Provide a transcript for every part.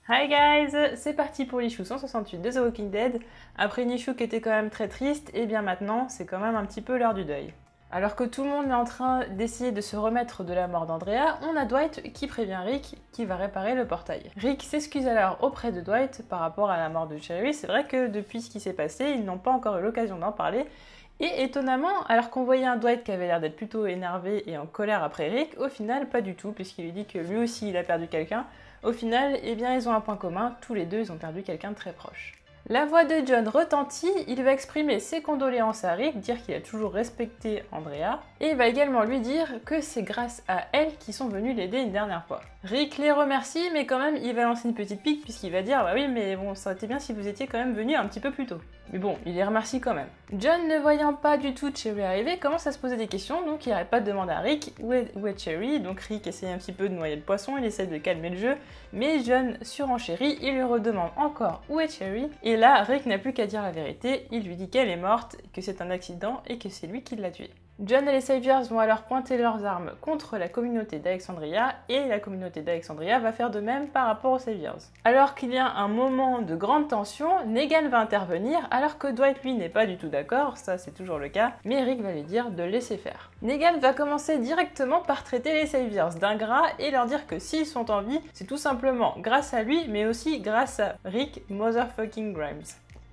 Hi guys, c'est parti pour l'issue 168 de The Walking Dead. Après une issue qui était quand même très triste, et bien maintenant c'est quand même un petit peu l'heure du deuil. Alors que tout le monde est en train d'essayer de se remettre de la mort d'Andrea, on a Dwight qui prévient Rick qui va réparer le portail. Rick s'excuse alors auprès de Dwight par rapport à la mort de Cherry. C'est vrai que depuis ce qui s'est passé, ils n'ont pas encore eu l'occasion d'en parler. Et étonnamment, alors qu'on voyait un Dwight qui avait l'air d'être plutôt énervé et en colère après Rick, au final pas du tout, puisqu'il lui dit que lui aussi il a perdu quelqu'un. Au final, eh bien ils ont un point commun, tous les deux ils ont perdu quelqu'un de très proche. La voix de John retentit, il va exprimer ses condoléances à Rick, dire qu'il a toujours respecté Andrea, et il va également lui dire que c'est grâce à elle qu'ils sont venus l'aider une dernière fois. Rick les remercie, mais quand même il va lancer une petite pique puisqu'il va dire « Bah oui, mais bon, ça aurait été bien si vous étiez quand même venus un petit peu plus tôt ». Mais bon, il les remercie quand même. John, ne voyant pas du tout Cherry arriver, commence à se poser des questions, donc il n'arrête pas de demander à Rick où est Cherry. Donc Rick essaye un petit peu de noyer le poisson, il essaye de calmer le jeu, mais John surenchérit, il lui redemande encore où est Cherry, et là Rick n'a plus qu'à dire la vérité, il lui dit qu'elle est morte, que c'est un accident et que c'est lui qui l'a tuée. John et les Saviors vont alors pointer leurs armes contre la communauté d'Alexandria et la communauté d'Alexandria va faire de même par rapport aux Saviors. Alors qu'il y a un moment de grande tension, Negan va intervenir alors que Dwight lui n'est pas du tout d'accord, ça c'est toujours le cas, mais Rick va lui dire de laisser faire. Negan va commencer directement par traiter les Saviors d'ingrats et leur dire que s'ils sont en vie, c'est tout simplement grâce à lui mais aussi grâce à Rick Motherfucking Grimes.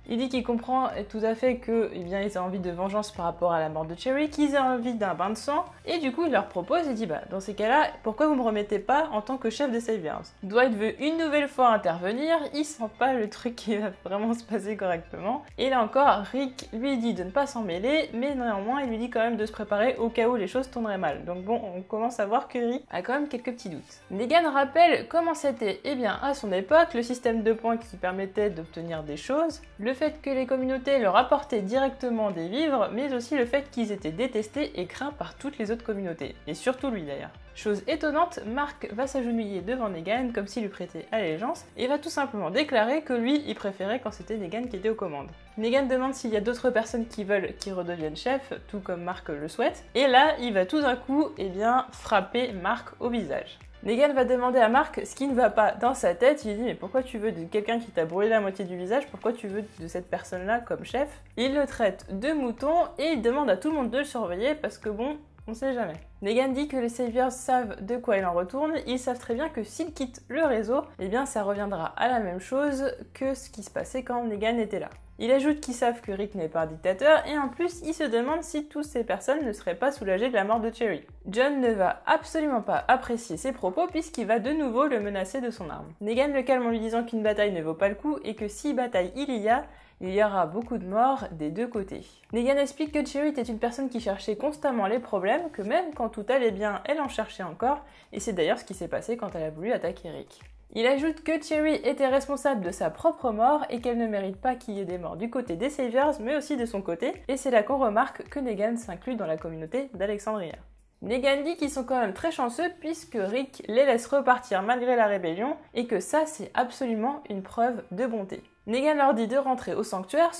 Il dit qu'il comprend tout à fait que, eh bien, ils ont envie de vengeance par rapport à la mort de Cherry, qu'ils ont envie d'un bain de sang, et du coup il leur propose, il dit bah dans ces cas-là, pourquoi vous me remettez pas en tant que chef des Saviors? Dwight veut une nouvelle fois intervenir, il sent pas le truc qui va vraiment se passer correctement, et là encore, Rick lui dit de ne pas s'en mêler, mais néanmoins il lui dit quand même de se préparer au cas où les choses tourneraient mal. Donc bon, on commence à voir que Rick a quand même quelques petits doutes. Negan rappelle comment c'était, eh bien à son époque, le système de points qui permettait d'obtenir des choses, le fait que les communautés leur apportaient directement des vivres, mais aussi le fait qu'ils étaient détestés et craints par toutes les autres communautés, et surtout lui d'ailleurs. Chose étonnante, Mark va s'agenouiller devant Negan comme s'il lui prêtait allégeance, et va tout simplement déclarer que lui, il préférait quand c'était Negan qui était aux commandes. Negan demande s'il y a d'autres personnes qui veulent qu'il redevienne chef, tout comme Mark le souhaite, et là, il va tout d'un coup, eh bien, frapper Mark au visage. Negan va demander à Mark ce qui ne va pas dans sa tête, il dit mais pourquoi tu veux de quelqu'un qui t'a brûlé la moitié du visage, pourquoi tu veux de cette personne-là comme chef? Il le traite de mouton et il demande à tout le monde de le surveiller parce que bon, on sait jamais. Negan dit que les Saviors savent de quoi il en retourne, ils savent très bien que s'ils quittent le réseau, eh bien ça reviendra à la même chose que ce qui se passait quand Negan était là. Il ajoute qu'ils savent que Rick n'est pas un dictateur et en plus il se demande si toutes ces personnes ne seraient pas soulagées de la mort de Cherry. John ne va absolument pas apprécier ses propos puisqu'il va de nouveau le menacer de son arme. Negan le calme en lui disant qu'une bataille ne vaut pas le coup et que si bataille il y aura beaucoup de morts des deux côtés. Negan explique que Cherry était une personne qui cherchait constamment les problèmes, que même quand tout allait bien, elle en cherchait encore, et c'est d'ailleurs ce qui s'est passé quand elle a voulu attaquer Rick. Il ajoute que Cherry était responsable de sa propre mort et qu'elle ne mérite pas qu'il y ait des morts du côté des Saviors, mais aussi de son côté, et c'est là qu'on remarque que Negan s'inclut dans la communauté d'Alexandria. Negan dit qu'ils sont quand même très chanceux puisque Rick les laisse repartir malgré la rébellion et que ça c'est absolument une preuve de bonté. Negan leur dit de rentrer au sanctuaire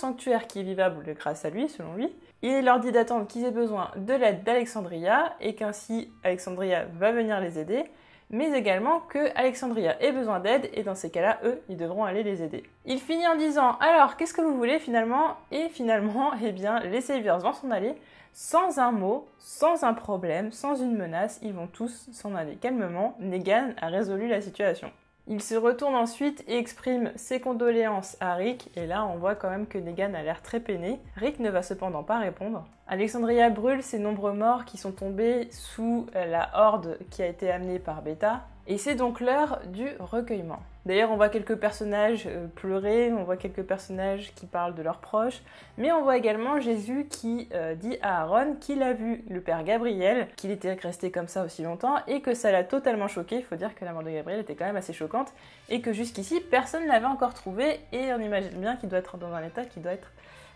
qui est vivable grâce à lui selon lui. Il leur dit d'attendre qu'ils aient besoin de l'aide d'Alexandria et qu'ainsi Alexandria va venir les aider, mais également que Alexandria ait besoin d'aide et dans ces cas-là, eux, ils devront aller les aider. Il finit en disant « Alors, qu'est-ce que vous voulez finalement ?» Et finalement, eh bien, les Saviors vont s'en aller sans un mot, sans un problème, sans une menace, ils vont tous s'en aller calmement. Negan a résolu la situation. Il se retourne ensuite et exprime ses condoléances à Rick, et là on voit quand même que Negan a l'air très peiné. Rick ne va cependant pas répondre. Alexandria brûle ces nombreux morts qui sont tombés sous la horde qui a été amenée par Beta, et c'est donc l'heure du recueillement. D'ailleurs on voit quelques personnages pleurer, on voit quelques personnages qui parlent de leurs proches, mais on voit également Jésus qui dit à Aaron qu'il a vu le père Gabriel, qu'il était resté comme ça aussi longtemps, et que ça l'a totalement choqué. Il faut dire que la mort de Gabriel était quand même assez choquante, et que jusqu'ici personne ne l'avait encore trouvé, et on imagine bien qu'il doit être dans un état qui doit être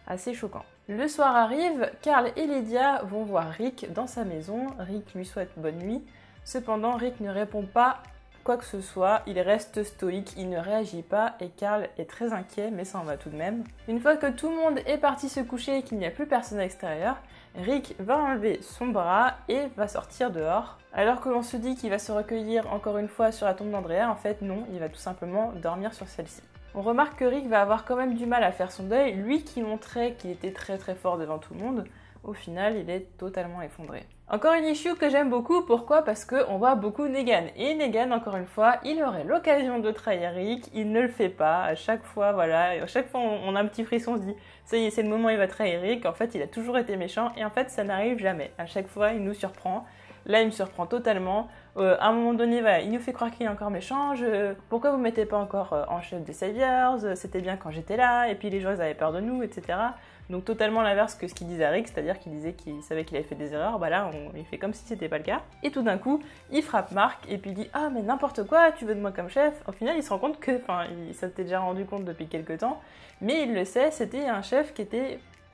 assez choquant. Le soir arrive, Carl et Lydia vont voir Rick dans sa maison, Rick lui souhaite bonne nuit, cependant Rick ne répond pas quoi que ce soit, il reste stoïque, il ne réagit pas et Carl est très inquiet, mais ça en va tout de même. Une fois que tout le monde est parti se coucher et qu'il n'y a plus personne à l'extérieur, Rick va enlever son bras et va sortir dehors. Alors que l'on se dit qu'il va se recueillir encore une fois sur la tombe d'Andrea, en fait non, il va tout simplement dormir sur celle-ci. On remarque que Rick va avoir quand même du mal à faire son deuil, lui qui montrait qu'il était très fort devant tout le monde. Au final, il est totalement effondré. Encore une issue que j'aime beaucoup, pourquoi? Parce qu'on voit beaucoup Negan. Et Negan, encore une fois, il aurait l'occasion de trahir Rick, il ne le fait pas. À chaque fois, voilà, à chaque fois on a un petit frisson, on se dit, ça y est, c'est le moment où il va trahir Rick. En fait, il a toujours été méchant, et en fait, ça n'arrive jamais. À chaque fois, il nous surprend. Là, il me surprend totalement. À un moment donné, voilà, il nous fait croire qu'il est encore méchant. Pourquoi vous ne mettez pas encore en chef des Saviors? C'était bien quand j'étais là, et puis les gens, ils avaient peur de nous, etc. Donc totalement l'inverse que ce qu'il disait à Rick, c'est-à-dire qu'il disait qu'il savait qu'il avait fait des erreurs, bah là il fait comme si c'était pas le cas. Et tout d'un coup, il frappe Mark et puis il dit « Ah mais n'importe quoi, tu veux de moi comme chef ?» Au final, il se rend compte que, enfin, il s'était déjà rendu compte depuis quelques temps, mais il le sait, c'était un chef qui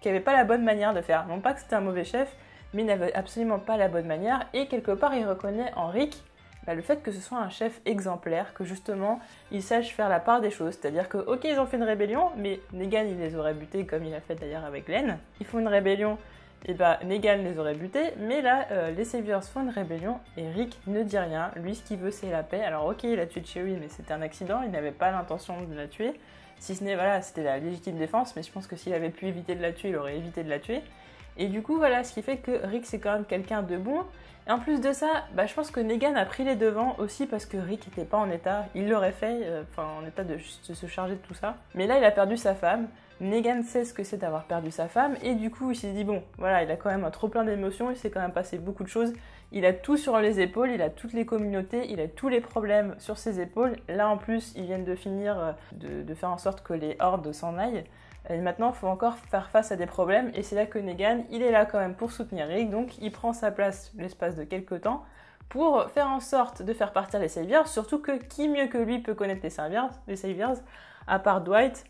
avait pas la bonne manière de faire. Non pas que c'était un mauvais chef, mais il n'avait absolument pas la bonne manière, et quelque part il reconnaît en Rick le fait que ce soit un chef exemplaire, que justement il sache faire la part des choses, c'est-à-dire que ok ils ont fait une rébellion, mais Negan il les aurait butés comme il a fait d'ailleurs avec Glenn. Ils font une rébellion, et bah Negan les aurait butés, mais là les Saviors font une rébellion et Rick ne dit rien, lui ce qu'il veut c'est la paix. Alors ok il a tué Chewie mais c'était un accident, il n'avait pas l'intention de la tuer, si ce n'est voilà c'était la légitime défense, mais je pense que s'il avait pu éviter de la tuer, il aurait évité de la tuer. Et du coup, voilà, ce qui fait que Rick, c'est quand même quelqu'un de bon. Et en plus de ça, bah, je pense que Negan a pris les devants aussi parce que Rick n'était pas en état. Il l'aurait fait, en état de se charger de tout ça. Mais là, il a perdu sa femme. Negan sait ce que c'est d'avoir perdu sa femme. Et du coup, il s'est dit, bon, voilà, il a quand même un trop plein d'émotions. Il s'est quand même passé beaucoup de choses. Il a tout sur les épaules. Il a toutes les communautés. Il a tous les problèmes sur ses épaules. Là, en plus, ils viennent de finir de faire en sorte que les hordes s'en aillent. Et maintenant, il faut encore faire face à des problèmes, et c'est là que Negan, il est là quand même pour soutenir Rick, donc il prend sa place l'espace de quelques temps pour faire en sorte de faire partir les Saviors, surtout que qui mieux que lui peut connaître les Saviors, à part Dwight.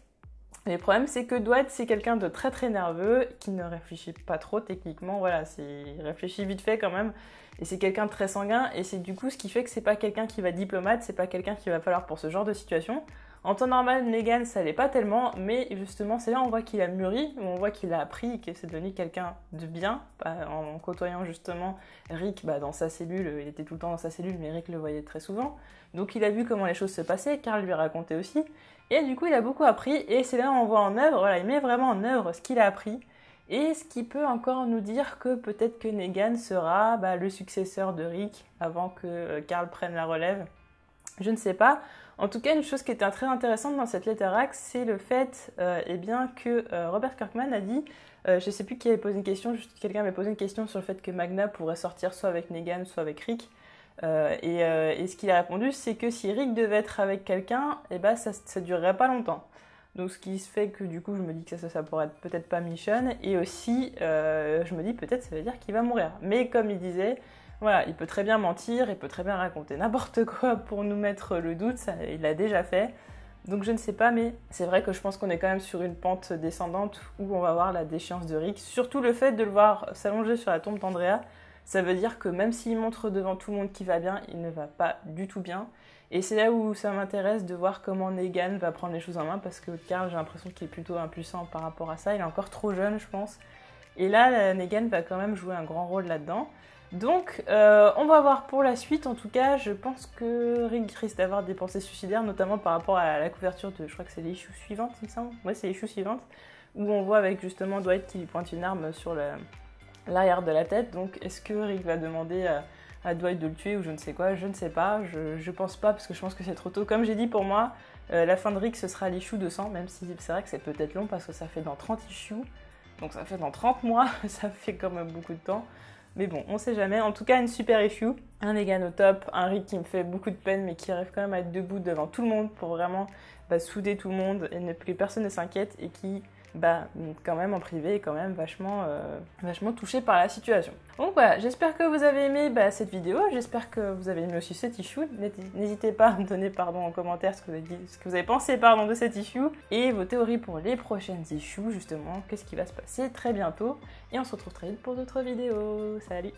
Le problème, c'est que Dwight, c'est quelqu'un de très nerveux, qui ne réfléchit pas trop techniquement, voilà, il réfléchit vite fait quand même, et c'est quelqu'un de très sanguin, et c'est du coup ce qui fait que c'est pas quelqu'un qui va diplomate, c'est pas quelqu'un qui va falloir pour ce genre de situation. En temps normal, Negan, ça l'est pas tellement, mais justement, c'est là où on voit qu'il a mûri, où on voit qu'il a appris, que c'est devenu quelqu'un de bien, en côtoyant justement Rick dans sa cellule. Il était tout le temps dans sa cellule, mais Rick le voyait très souvent. Donc il a vu comment les choses se passaient, Carl lui a raconté aussi, et du coup, il a beaucoup appris, et c'est là où on voit en œuvre, voilà, il met vraiment en œuvre ce qu'il a appris, et ce qui peut encore nous dire que peut-être que Negan sera le successeur de Rick, avant que Carl prenne la relève. Je ne sais pas. En tout cas, une chose qui était très intéressante dans cette Letteract, c'est le fait que Robert Kirkman a dit, je ne sais plus qui avait posé une question, juste quelqu'un avait posé une question sur le fait que Magna pourrait sortir soit avec Negan, soit avec Rick. Et ce qu'il a répondu, c'est que si Rick devait être avec quelqu'un, ça ne durerait pas longtemps. Donc ce qui se fait que du coup, je me dis que ça pourrait être peut-être pas Michonne. Et aussi, je me dis peut-être ça veut dire qu'il va mourir. Mais comme il disait... Voilà, il peut très bien mentir, il peut très bien raconter n'importe quoi pour nous mettre le doute, ça, il l'a déjà fait. Donc je ne sais pas, mais c'est vrai que je pense qu'on est quand même sur une pente descendante où on va voir la déchéance de Rick. Surtout le fait de le voir s'allonger sur la tombe d'Andrea, ça veut dire que même s'il montre devant tout le monde qu'il va bien, il ne va pas du tout bien. Et c'est là où ça m'intéresse de voir comment Negan va prendre les choses en main, parce que Carl, j'ai l'impression qu'il est plutôt impuissant par rapport à ça, il est encore trop jeune je pense. Et là, Negan va quand même jouer un grand rôle là-dedans. Donc, on va voir pour la suite. En tout cas, je pense que Rick risque d'avoir des pensées suicidaires, notamment par rapport à la couverture de, je crois que c'est l'issue suivante, il me semble. Ouais, c'est l'issue suivante, où on voit avec justement Dwight qui lui pointe une arme sur l'arrière de la tête. Donc, est-ce que Rick va demander à Dwight de le tuer ou je ne sais quoi? Je ne sais pas. Je pense pas, parce que je pense que c'est trop tôt. Comme j'ai dit, pour moi, la fin de Rick, ce sera l'issue 200, même si c'est vrai que c'est peut-être long, parce que ça fait dans 30 issues. Donc ça fait dans 30 mois, ça fait quand même beaucoup de temps. Mais bon, on sait jamais. En tout cas, une super issue. Un Negan au top, un Rick qui me fait beaucoup de peine, mais qui arrive quand même à être debout devant tout le monde pour vraiment souder tout le monde et que personne ne s'inquiète, et qui, quand même en privé, est quand même vachement touché par la situation. Donc voilà, j'espère que vous avez aimé cette vidéo, j'espère que vous avez aimé aussi cette issue. N'hésitez pas à me donner en commentaire ce que vous avez pensé de cette issue, et vos théories pour les prochaines issues, justement, qu'est-ce qui va se passer très bientôt. Et on se retrouve très vite pour d'autres vidéos. Salut!